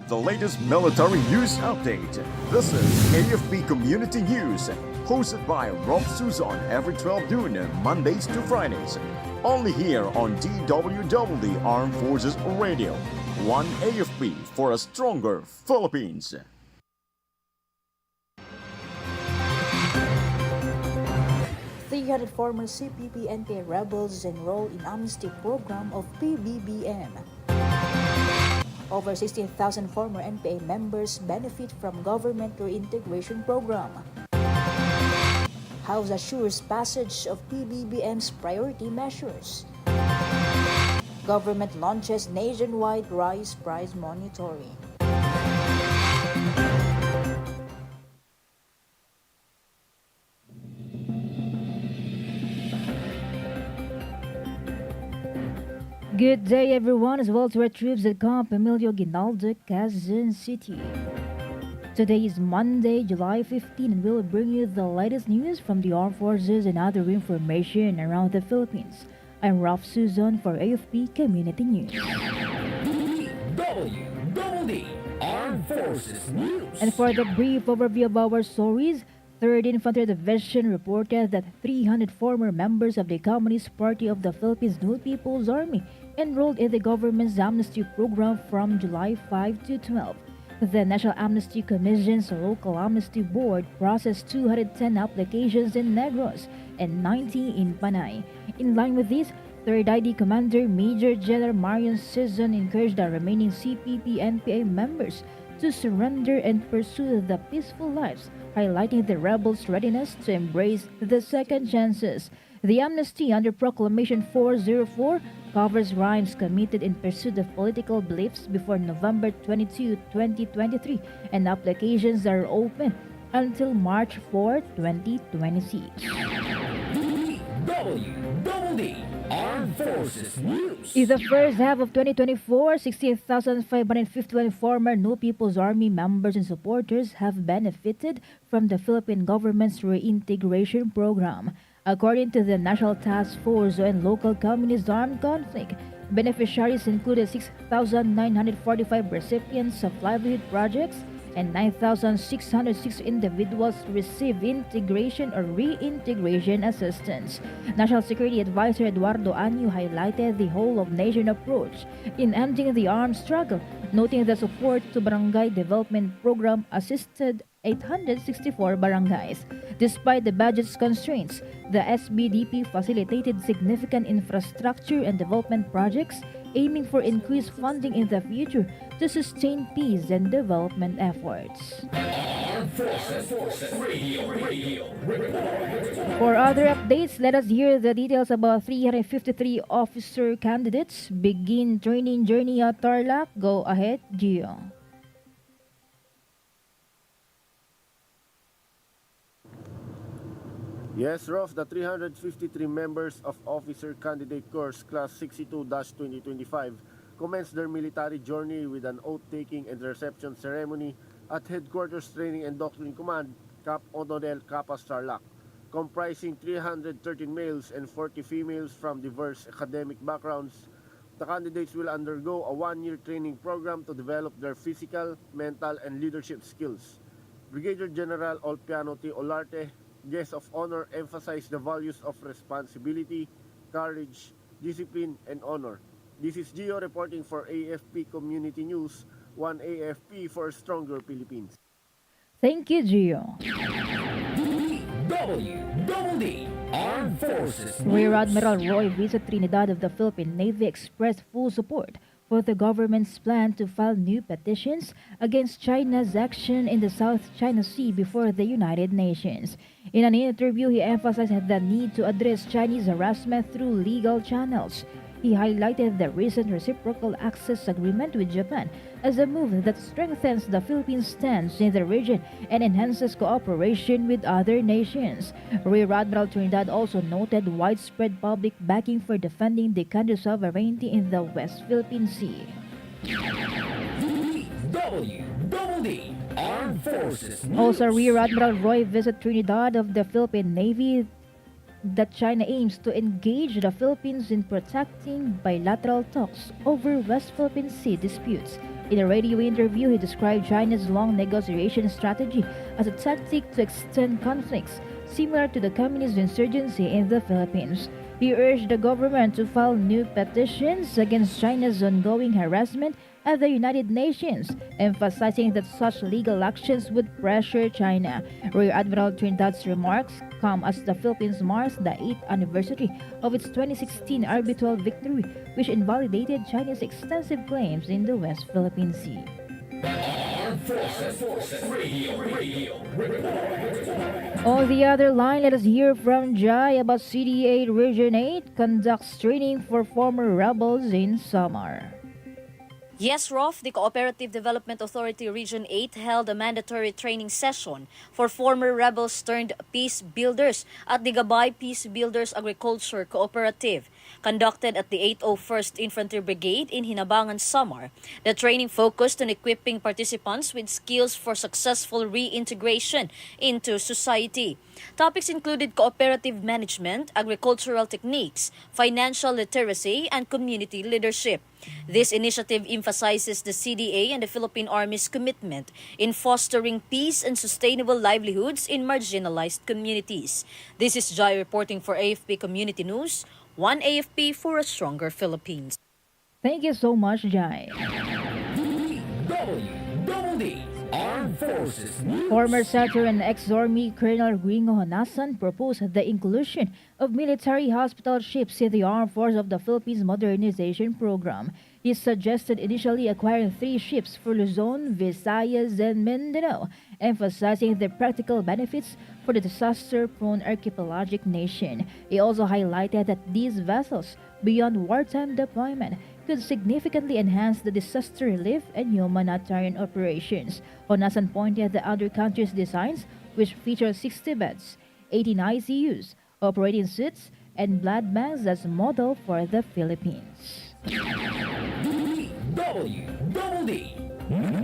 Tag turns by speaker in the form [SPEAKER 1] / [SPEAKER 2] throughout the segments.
[SPEAKER 1] the latest military news update. This is AFP Community News, hosted by Rofh Suzon every 12 noon, Mondays to Fridays. Only here on DWDD Armed Forces Radio. One AFP for a stronger Philippines.
[SPEAKER 2] 300 former CPP-NPA rebels enrolled in amnesty program of PBBM. Over 16,000 former NPA members benefit from government reintegration program. House assures passage of PBBM's priority measures. Government launches nationwide rice price monitoring.
[SPEAKER 3] Good day, everyone, as well to our troops at Camp Emilio Ginaldo, Quezon City. Today is Monday, July 15, and we'll bring you the latest news from the armed forces and other information around the Philippines. I'm Rofh Suzon for AFP Community News.
[SPEAKER 4] DWDD Armed Forces News.
[SPEAKER 3] And for the brief overview of our stories, 3rd Infantry Division reported that 300 former members of the Communist Party of the Philippines New People's Army enrolled in the government's amnesty program from July 5 to 12. The National Amnesty Commission's Local Amnesty Board processed 210 applications in Negros and 90 in Panay. In line with this, 3rd ID Commander Major General Marion Suzon encouraged the remaining CPP-NPA members to surrender and pursue the peaceful lives, highlighting the rebels' readiness to embrace the second chances. The amnesty under Proclamation 404 covers crimes committed in pursuit of political beliefs before November 22, 2023, and applications are open until March 4, 2026.
[SPEAKER 4] DWDD Armed Forces News.
[SPEAKER 3] In the first half of 2024, 16,551 former New People's Army members and supporters have benefited from the Philippine government's reintegration program. According to the National Task Force on Local Communist Armed Conflict, beneficiaries included 6,945 recipients of livelihood projects and 9,606 individuals receive integration or reintegration assistance. National Security Advisor Eduardo Anyo highlighted the whole-of-nation approach in ending the armed struggle, noting the support to Barangay Development Program assisted 864 barangays. Despite the budget's constraints, the SBDP facilitated significant infrastructure and development projects, aiming for increased funding in the future to sustain peace and development efforts.
[SPEAKER 4] Armed Forces Radio.
[SPEAKER 3] For other updates, let us hear the details about 353 officer candidates begin training journey at Tarlac. Go ahead, Gio.
[SPEAKER 5] Yes, Rofh, the 353 members of Officer Candidate Course Class 62-2025 commenced their military journey with an oath-taking and reception ceremony at Headquarters Training and Doctrine Command, Cap Odonel Capas Tarlac, comprising 313 males and 40 females from diverse academic backgrounds. The candidates will undergo a one-year training program to develop their physical, mental, and leadership skills. Brigadier General Olpiano T. Olarte, guests of honor, emphasized the values of responsibility, courage, discipline, and honor. This is Gio reporting for AFP Community News, one AFP for a stronger Philippines.
[SPEAKER 3] Thank you, Gio.
[SPEAKER 4] DWDD Armed Forces
[SPEAKER 3] Rear
[SPEAKER 4] News.
[SPEAKER 3] Admiral Roy Vice Trinidad of the Philippine Navy expressed full support for the government's plan to file new petitions against China's action in the South China Sea before the United Nations. In an interview, he emphasized the need to address Chinese harassment through legal channels. He highlighted the recent reciprocal access agreement with Japan as a move that strengthens the Philippines' stance in the region and enhances cooperation with other nations. Rear Admiral Trinidad also noted widespread public backing for defending the country's sovereignty in the West Philippine Sea.
[SPEAKER 4] DWDD Armed Forces News.
[SPEAKER 3] Also, Rear Admiral Roy visited Trinidad of the Philippine Navy that China aims to engage the Philippines in protecting bilateral talks over West Philippine Sea disputes. In a radio interview, he described China's long negotiation strategy as a tactic to extend conflicts, similar to the communist insurgency in the Philippines. He urged the government to file new petitions against China's ongoing harassment at the United Nations, emphasizing that such legal actions would pressure China. Rear Admiral Trinidad's remarks come as the Philippines marks the 8th anniversary of its 2016 arbitral victory, which invalidated China's extensive claims in the West Philippine Sea.
[SPEAKER 4] Armed Forces Radio Report.
[SPEAKER 3] On the other line, let us hear from Jai about CDA Region 8 conducts training for former rebels in Samar.
[SPEAKER 6] Yes, Rofh, the Cooperative Development Authority Region 8 held a mandatory training session for former rebels turned peace builders at the Gabay Peace Builders Agriculture Cooperative. Conducted at the 801st Infantry Brigade in Hinabangan, Samar, the training focused on equipping participants with skills for successful reintegration into society. Topics included cooperative management, agricultural techniques, financial literacy, and community leadership. This initiative emphasizes the CDA and the Philippine Army's commitment in fostering peace and sustainable livelihoods in marginalized communities. This is Jai reporting for AFP Community News. One AFP for a stronger Philippines.
[SPEAKER 3] Thank you so much, Jai.
[SPEAKER 4] DWDD Armed Forces News.
[SPEAKER 3] Former Senator and ex-Army Colonel Gringo Honasan proposed the inclusion of military hospital ships in the Armed Forces of the Philippines Modernization Program. He suggested initially acquiring 3 ships for Luzon, Visayas, and Mindanao, emphasizing the practical benefits for the disaster-prone archipelagic nation. He also highlighted that these vessels, beyond wartime deployment, could significantly enhance the disaster relief and humanitarian operations. Honasan pointed to other countries' designs, which feature 60 beds, 18 ICUs, operating suites, and blood banks as model for the Philippines.
[SPEAKER 4] DWDD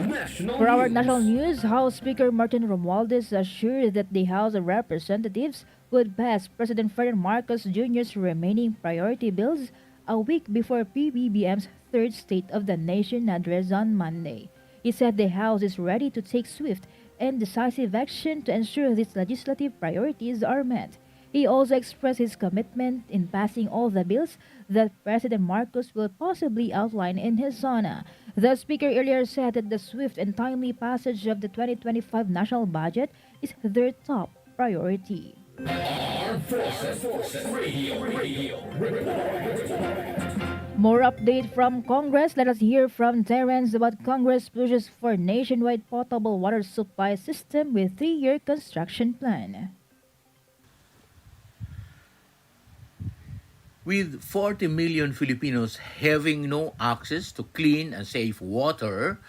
[SPEAKER 4] National
[SPEAKER 3] For our
[SPEAKER 4] News.
[SPEAKER 3] national news, House Speaker Martin Romualdez assured that the House of Representatives would pass President Ferdinand Marcos Jr.'s remaining priority bills a week before PBBM's third State of the Nation address on Monday. He said the House is ready to take swift and decisive action to ensure these legislative priorities are met. He also expressed his commitment in passing all the bills that President Marcos will possibly outline in his sauna. The Speaker earlier said that the swift and timely passage of the 2025 national budget is their top priority.
[SPEAKER 4] Armed Forces Radio Report.
[SPEAKER 3] More update from Congress. Let us hear from Terrence about Congress pushes for nationwide potable water supply system with 3-year construction plan.
[SPEAKER 7] With 40 million Filipinos having no access to clean and safe water,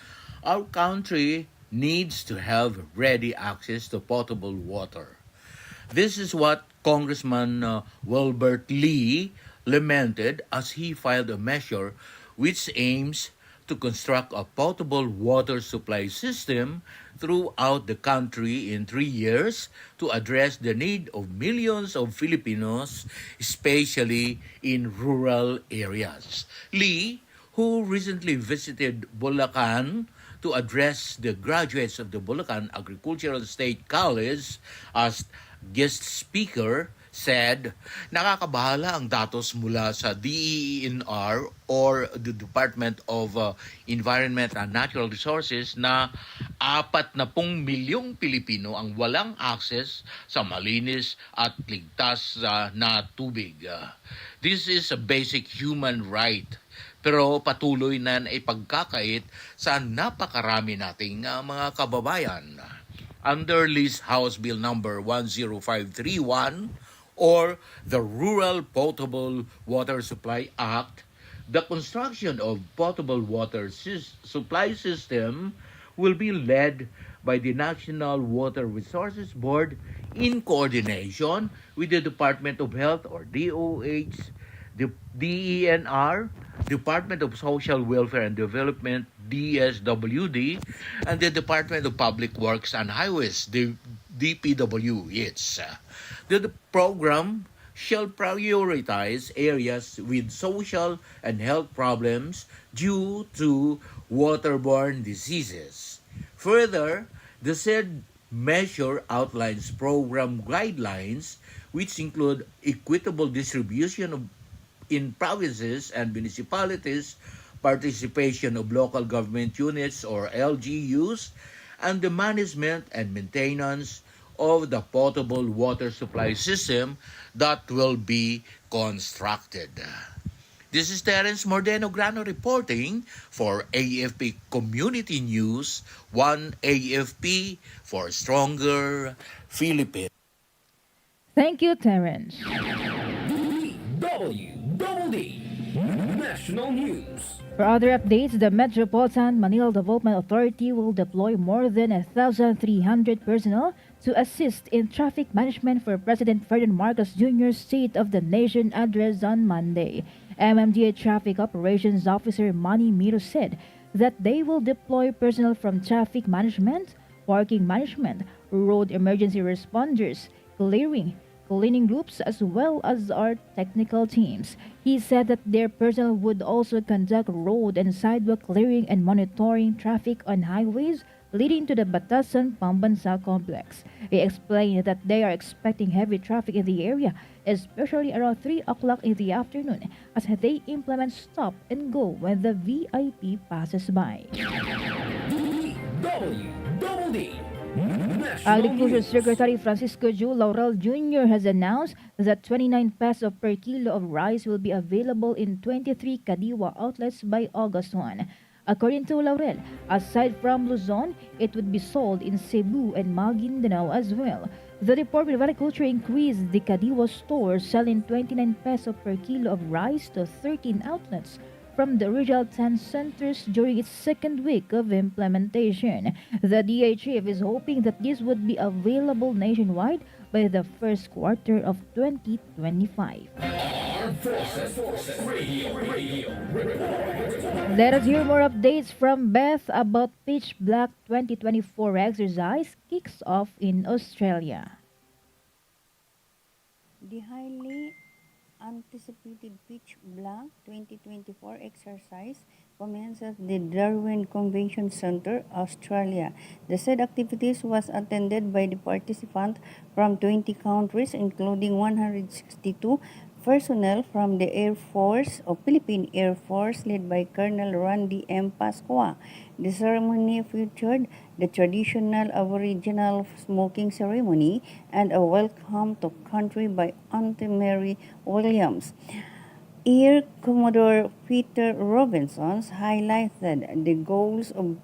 [SPEAKER 7] our country needs to have ready access to potable water. This is what Congressman Wilbert Lee lamented as he filed a measure which aims to construct a potable water supply system throughout the country in 3 years to address the need of millions of Filipinos, especially in rural areas. Lee, who recently visited Bulacan to address the graduates of the Bulacan Agricultural State College as guest speaker, said, nakakabahala ang datos mula sa DENR or the Department of Environment and Natural Resources na 40 milyong Pilipino ang walang access sa malinis at ligtas na tubig. This is a basic human right, pero patuloy na ipagkakait sa napakarami nating mga kababayan. Under Lee's House Bill number 10531, or the Rural Potable Water Supply Act, the construction of potable water supply system will be led by the National Water Resources Board in coordination with the Department of Health or DOH, the DENR, Department of Social Welfare and Development, DSWD, and the Department of Public Works and Highways, the DPWH. The program shall prioritize areas with social and health problems due to waterborne diseases. Further, the said measure outlines program guidelines which include equitable distribution in provinces and municipalities, participation of local government units or LGUs, and the management and maintenance of the potable water supply system that will be constructed. This is Terence Mordeno Grano reporting for AFP Community News, 1 AFP for Stronger Philippines.
[SPEAKER 3] Thank you, Terence.
[SPEAKER 4] DWDD National News.
[SPEAKER 3] For other updates, the Metropolitan Manila Development Authority will deploy more than 1,300 personnel to assist in traffic management for President Ferdinand Marcos Jr.'s State of the Nation address on Monday. MMDA Traffic Operations Officer Manny Miro said that they will deploy personnel from traffic management, parking management, road emergency responders, cleaning groups, as well as our technical teams. He said that their personnel would also conduct road and sidewalk clearing and monitoring traffic on highways leading to the Batasan-Pambansa complex. He explained that they are expecting heavy traffic in the area, especially around 3 o'clock in the afternoon, as they implement stop and go when the VIP passes by.
[SPEAKER 4] DWDD National
[SPEAKER 3] Agriculture
[SPEAKER 4] News.
[SPEAKER 3] Secretary Francisco Ju Laurel Jr. has announced that 29 peso per kilo of rice will be available in 23 Kadiwa outlets by August 1. According to Laurel, aside from Luzon, it would be sold in Cebu and Maguindanao as well. The Department of Agriculture increased the Kadiwa store selling 29 peso per kilo of rice to 13 outlets from the original 10 centers during its second week of implementation. The DA chief is hoping that this would be available nationwide by the first quarter of 2025.
[SPEAKER 4] Armed Forces Radio Report.
[SPEAKER 3] Let us hear more updates from Beth about Pitch Black 2024 exercise kicks off in Australia.
[SPEAKER 8] The highly anticipated Pitch Black 2024 exercise commences at the Darwin Convention Center, Australia. The said activities was attended by the participants from 20 countries, including 162 personnel from the Air Force or Philippine Air Force led by Colonel Randy M. Pascua. The ceremony featured the traditional Aboriginal smoking ceremony and a welcome to country by Auntie Mary Williams. Air Commodore Peter Robinson highlighted the goals of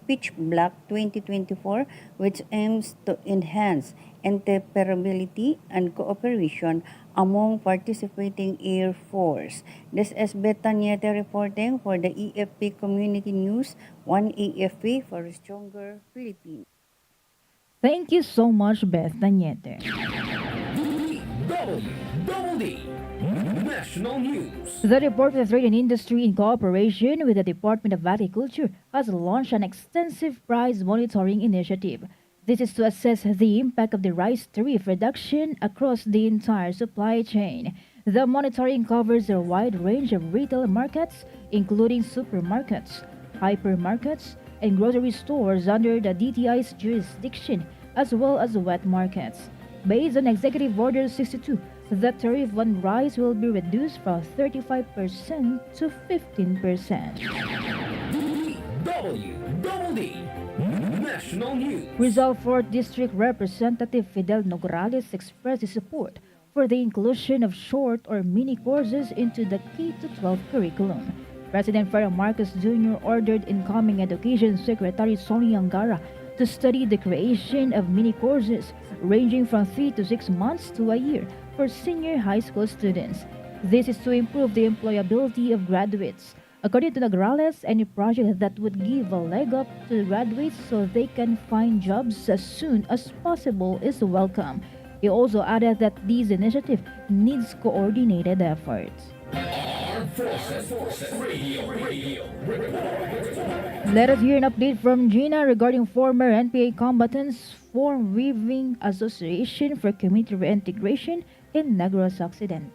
[SPEAKER 8] Pitch Black 2024, which aims to enhance interoperability and cooperation among participating Air Force. This is Betanieta reporting for the AFP Community News, 1 AFP for Stronger Philippines.
[SPEAKER 3] Thank you so much, Beth Daniete.
[SPEAKER 4] DWDD National News.
[SPEAKER 3] The Department of Trade and Industry, in cooperation with the Department of Agriculture, has launched an extensive price monitoring initiative. This is to assess the impact of the rice tariff reduction across the entire supply chain. The monitoring covers a wide range of retail markets, including supermarkets, hypermarkets, and grocery stores under the DTI's jurisdiction, as well as wet markets. Based on Executive Order 62, the tariff on rice will be reduced from 35% to 15%.
[SPEAKER 4] DWDD National News.
[SPEAKER 3] Rizal 4th District Representative Fidel Nograles expressed his support for the inclusion of short or mini courses into the K-12 curriculum. President Ferdinand Marcos Jr. ordered incoming Education Secretary Sonny Angara to study the creation of mini courses ranging from 3 to 6 months to a year for senior high school students. This is to improve the employability of graduates. According to Nograles, any project that would give a leg up to graduates so they can find jobs as soon as possible is welcome. He also added that this initiative needs coordinated efforts.
[SPEAKER 4] Armed Forces Radio Report.
[SPEAKER 3] Let us hear an update from Gina regarding former NPA combatants form Weaving Association for Community Reintegration in Negros Occidental.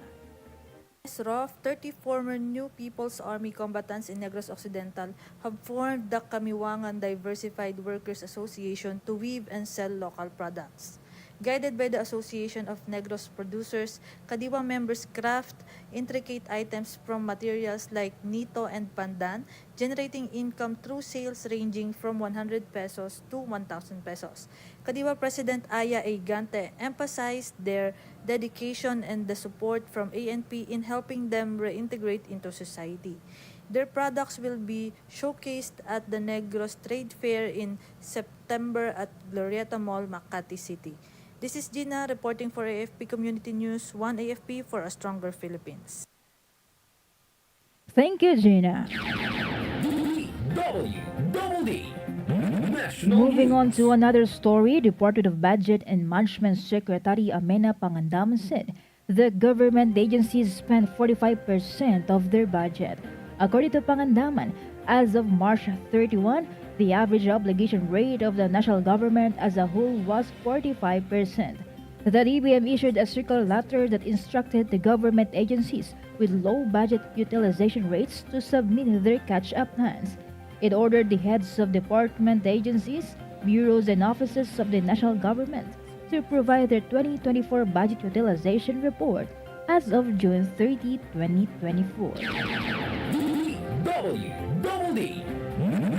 [SPEAKER 9] Yes, Rofh, 30 former New People's Army combatants in Negros Occidental have formed the Kamiwangan Diversified Workers Association to weave and sell local products. Guided by the Association of Negros Producers, Kadiwa members craft intricate items from materials like nito and pandan, generating income through sales ranging from 100 pesos to 1,000 pesos. Kadiwa President Aya A. Gante emphasized their dedication and the support from ANP in helping them reintegrate into society. Their products will be showcased at the Negros Trade Fair in September at Glorieta Mall, Makati City. This is Gina reporting for AFP Community News, 1 AFP for a stronger Philippines.
[SPEAKER 3] Thank you, Gina.
[SPEAKER 4] DWDD National
[SPEAKER 3] Moving
[SPEAKER 4] News.
[SPEAKER 3] on to another story, Department of Budget and Management Secretary Amena Pangandam said the government agencies spent 45% of their budget. According to Pangandaman, as of March 31, the average obligation rate of the national government as a whole was 45%. The DBM issued a circular letter that instructed the government agencies with low budget utilization rates to submit their catch-up plans. It ordered the heads of department agencies, bureaus, and offices of the national government to provide their 2024 budget utilization report as of June 30, 2024.
[SPEAKER 4] DWDD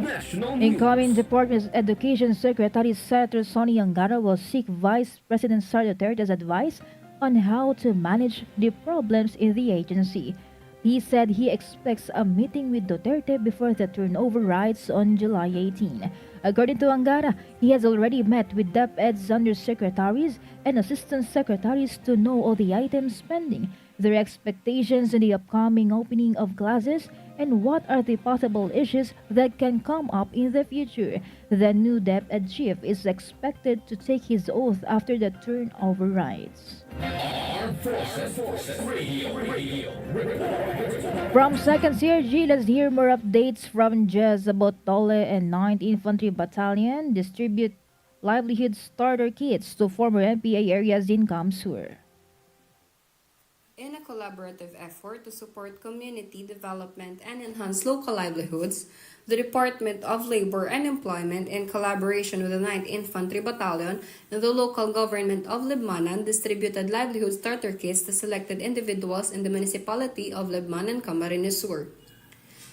[SPEAKER 4] National News.
[SPEAKER 3] Incoming Department of Education Secretary Senator Sonny Angara will seek Vice President Sara Duterte's advice on how to manage the problems in the agency. He said he expects a meeting with Duterte before the turnover rights on July 18. According to Angara, he has already met with DepEd's undersecretaries and assistant secretaries to know all the items pending, their expectations in the upcoming opening of classes, and what are the possible issues that can come up in the future. The new DepEd chief is expected to take his oath after the turnover rights.
[SPEAKER 4] Armed Forces Radio Report.
[SPEAKER 3] From 2nd CRG, let's hear more updates from Jez about Tole and 9th Infantry Battalion distribute livelihood starter kits to former NPA areas in Kamsur.
[SPEAKER 10] In a collaborative effort to support community development and enhance local livelihoods, the Department of Labor and Employment, in collaboration with the 9th Infantry Battalion and the local government of Libmanan, distributed livelihood starter kits to selected individuals in the municipality of Libmanan, Camarines Sur.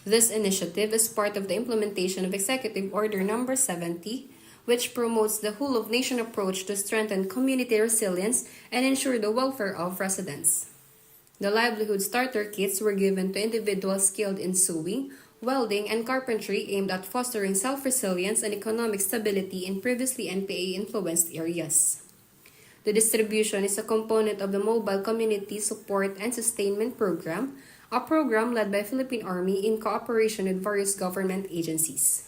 [SPEAKER 10] This initiative is part of the implementation of Executive Order No. 70, which promotes the whole-of-nation approach to strengthen community resilience and ensure the welfare of residents. The livelihood starter kits were given to individuals skilled in sewing, welding, and carpentry aimed at fostering self-resilience and economic stability in previously NPA-influenced areas. The distribution is a component of the Mobile Community Support and Sustainment Program, a program led by Philippine Army in cooperation with various government agencies.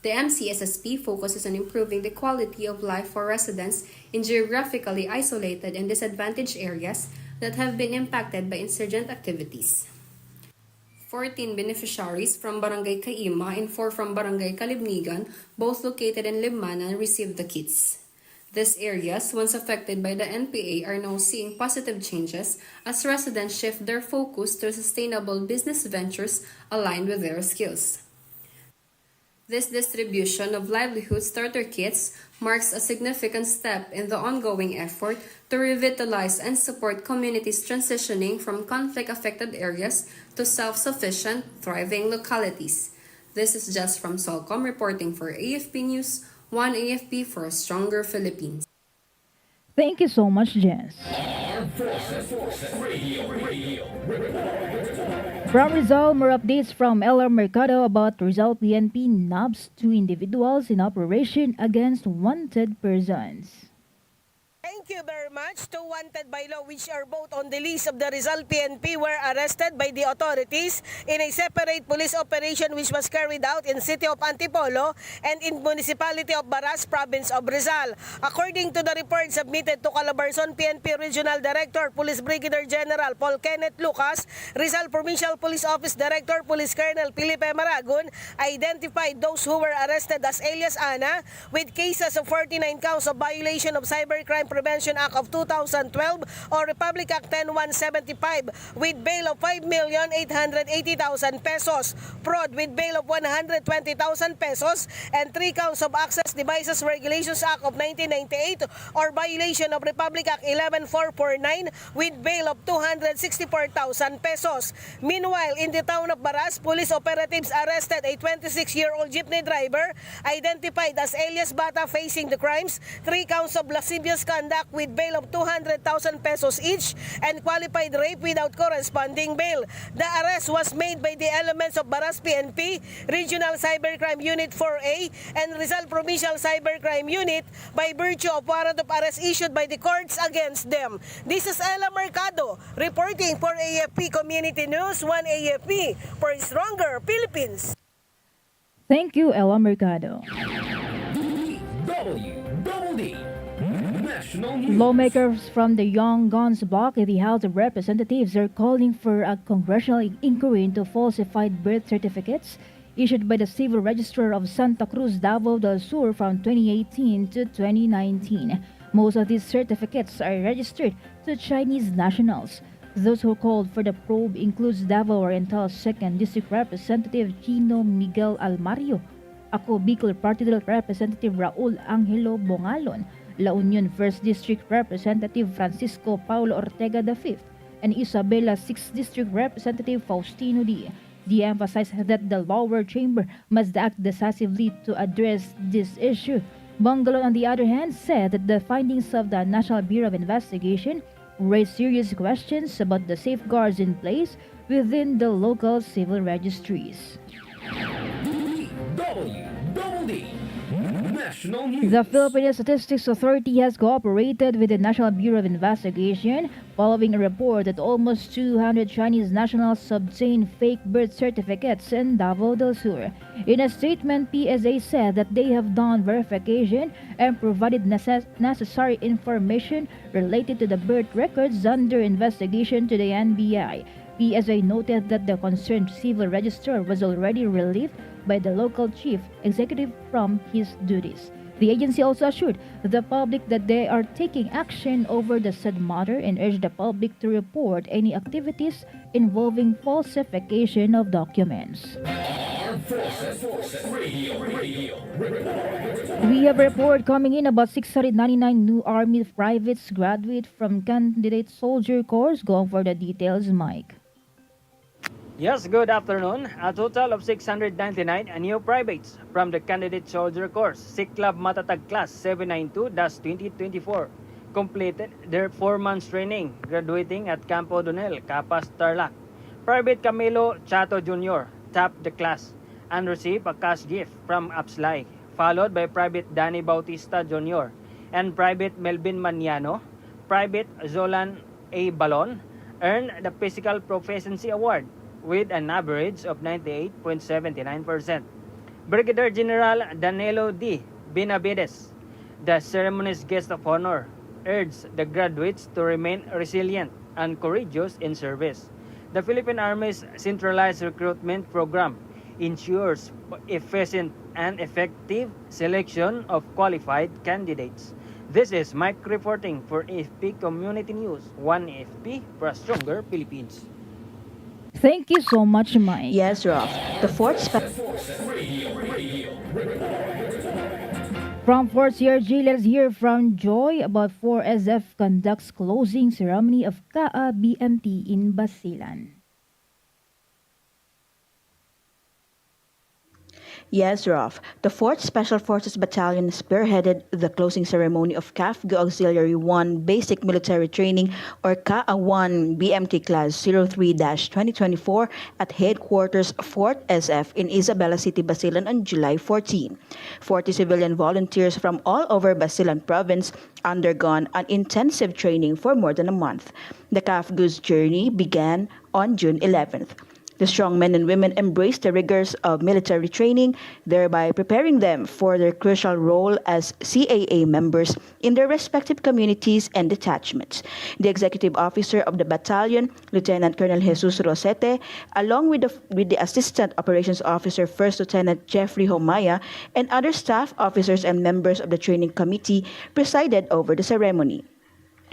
[SPEAKER 10] The MCSSP focuses on improving the quality of life for residents in geographically isolated and disadvantaged areas that have been impacted by insurgent activities. 14 beneficiaries from Barangay Kaima and 4 from Barangay Kalibnigan, both located in Libmanan, received the kits. These areas, once affected by the NPA, are now seeing positive changes as residents shift their focus to sustainable business ventures aligned with their skills. This distribution of livelihood starter kits marks a significant step in the ongoing effort to revitalize and support communities transitioning from conflict-affected areas to self-sufficient, thriving localities. This is Jess from Solcom reporting for AFP News, 1 AFP for a stronger Philippines.
[SPEAKER 3] Thank you so much, Jess.
[SPEAKER 4] Armed Forces Radio Report.
[SPEAKER 3] From Rizal, more updates from LR Mercado about Rizal PNP nabs 2 individuals in operation against wanted persons.
[SPEAKER 11] Thank Thank you very much. Two wanted by law which are both on the list of the Rizal PNP were arrested by the authorities in a separate police operation which was carried out in city of Antipolo and in municipality of Baras, province of Rizal. According to the report submitted to Calabarzon PNP Regional Director, Police Brigadier General Paul Kenneth Lucas, Rizal Provincial Police Office Director, Police Colonel Felipe Maragon, identified those who were arrested as alias Ana with cases of 49 counts of violation of Cybercrime Prevention Act of 2012 or Republic Act 10175 with bail of 5,880,000 pesos, fraud with bail of 120,000 pesos, and 3 counts of Access Devices Regulations Act of 1998 or violation of Republic Act 11449 with bail of 264,000 pesos. Meanwhile, in the town of Baras, police operatives arrested a 26-year-old jeepney driver identified as alias Bata facing the crimes, 3 counts of lascivious conduct with bail of 200,000 pesos each, and qualified rape without corresponding bail. The arrest was made by the elements of Baras PNP, Regional Cybercrime Unit 4A, and Rizal Provincial Cybercrime Unit by virtue of warrant of arrest issued by the courts against them. This is Ella Mercado reporting for AFP Community News, 1 AFP for a stronger Philippines.
[SPEAKER 3] Thank you, Ella Mercado.
[SPEAKER 4] DWDD National News.
[SPEAKER 3] Lawmakers from the Young Guns bloc in the House of Representatives are calling for a congressional inquiry into falsified birth certificates issued by the Civil Registrar of Santa Cruz, Davao del Sur from 2018 to 2019. Most of these certificates are registered to Chinese nationals. Those who called for the probe includes Davao Oriental 2nd District Representative Chino Miguel Almario, Ako Bicol Party Representative Raul Angelo Bongalon, La Union 1st District Representative Francisco Paulo Ortega V, and Isabela 6th District Representative Faustino D. They emphasized that the lower chamber must act decisively to address this issue. Bongalon, on the other hand, said that the findings of the National Bureau of Investigation raise serious questions about the safeguards in place within the local civil registries.
[SPEAKER 4] DWDD National News.
[SPEAKER 3] The Philippine Statistics Authority has cooperated with the National Bureau of Investigation following a report that almost 200 Chinese nationals obtained fake birth certificates in Davao del Sur. In a statement, PSA said that they have done verification and provided necessary information related to the birth records under investigation to the NBI. PSA noted that the concerned civil registrar was already relieved by the local chief executive from his duties. The agency also assured the public that they are taking action over the said matter and urged the public to report any activities involving falsification of documents.
[SPEAKER 4] Armed Forces Radio.
[SPEAKER 3] We have a report coming in about 699 new Army privates graduate from Candidate Soldier Corps. Go for the details, Mike.
[SPEAKER 12] Yes, good afternoon. A total of 699 new privates from the Candidate Soldier Corps, Siklab Matatag Class 792-2024 completed their 4 months training, graduating at Campo Donel, Capas, Tarlac. Private Camilo Chato Jr. topped the class and received a cash gift from Apslay, followed by Private Danny Bautista Jr. and Private Melvin Maniano. Private Zolan A. Balon earned the Physical Proficiency Award with an average of 98.79%. Brigadier General Danilo D. Benavides, the ceremony's guest of honor, urged the graduates to remain resilient and courageous in service. The Philippine Army's centralized recruitment program ensures efficient and effective selection of qualified candidates. This is Mike reporting for AFP Community News, 1 AFP for a stronger Philippines.
[SPEAKER 3] Thank you so much, Mike.
[SPEAKER 2] Yes, Rofh. The fourth
[SPEAKER 4] Radio.
[SPEAKER 3] From Fort CRG, let's hear from Joy about 4SF conducts closing ceremony of KA BMT in Basilan.
[SPEAKER 13] Yes, Rofh. The 4th Special Forces Battalion spearheaded the closing ceremony of CAFGO Auxiliary 1 Basic Military Training or CA-1 BMT Class 03-2024 at Headquarters Fort SF in Isabela City, Basilan on July 14. 40 civilian volunteers from all over Basilan Province undergone an intensive training for more than a month. The CAFGO's journey began on June 11th. The strong men and women embraced the rigors of military training, thereby preparing them for their crucial role as CAA members in their respective communities and detachments. The executive officer of the battalion, Lieutenant Colonel Jesus Rosete, along with the Assistant Operations Officer, First Lieutenant Jeffrey Homaya, and other staff officers and members of the training committee, presided over the ceremony.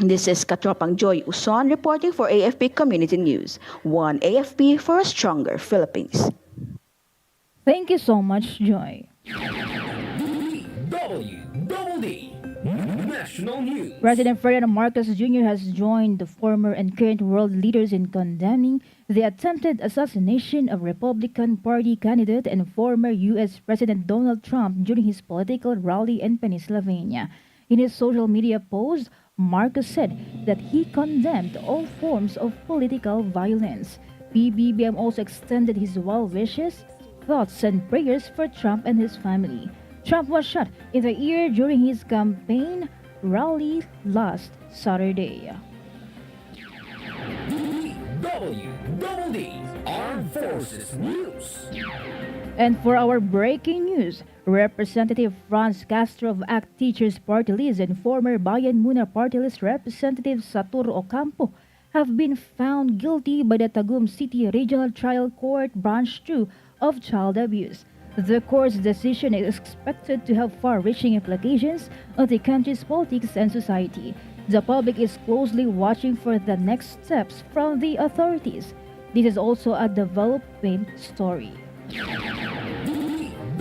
[SPEAKER 13] This is Katropang Joy Uson reporting for AFP Community News. One AFP for a stronger Philippines.
[SPEAKER 3] Thank you so much, Joy.
[SPEAKER 4] DWDD National News.
[SPEAKER 3] President Ferdinand Marcos Jr. has joined the former and current world leaders in condemning the attempted assassination of Republican Party candidate and former U.S. President Donald Trump during his political rally in Pennsylvania. In his social media post, Marcos said that he condemned all forms of political violence. PBBM also extended his well wishes, thoughts, and prayers for Trump and his family. Trump was shot in the ear during his campaign rally last Saturday.
[SPEAKER 4] DWDD Armed Forces News.
[SPEAKER 3] And for our breaking news, Representative Franz Castro of ACT Teachers Party List and former Bayan Muna Party List Representative Satur Ocampo have been found guilty by the Tagum City Regional Trial Court Branch 2 of child abuse. The court's decision is expected to have far-reaching implications on the country's politics and society. The public is closely watching for the next steps from the authorities. This is also a developing story.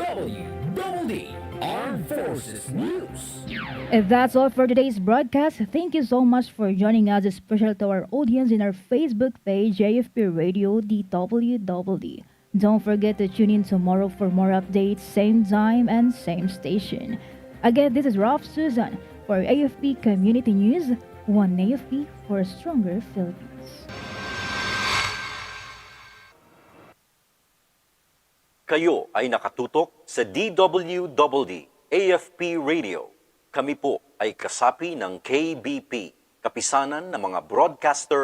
[SPEAKER 4] DWDD Armed Forces News.
[SPEAKER 3] And that's all for today's broadcast. Thank you so much for joining us, especially to our audience in our Facebook page, AFP Radio DWDD. Don't forget to tune in tomorrow for more updates, same time and same station. Again, this is Rofh Suzon for AFP Community News, one AFP for a stronger Philippines.
[SPEAKER 14] Kayo ay nakatutok sa DWDD AFP Radio. Kami po ay kasapi ng KBP, kapisanan ng mga broadcaster